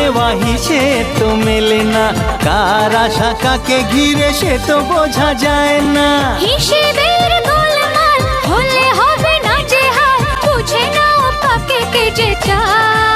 নেওয়া হিসেব তো মেলে না, কার আশা কাকে ঘিরে সে তো বোঝা যায় না। হিসেবের গোলমাল হলে হবে না যে হাল, বুঝে নাও কাকে কে যে চায়।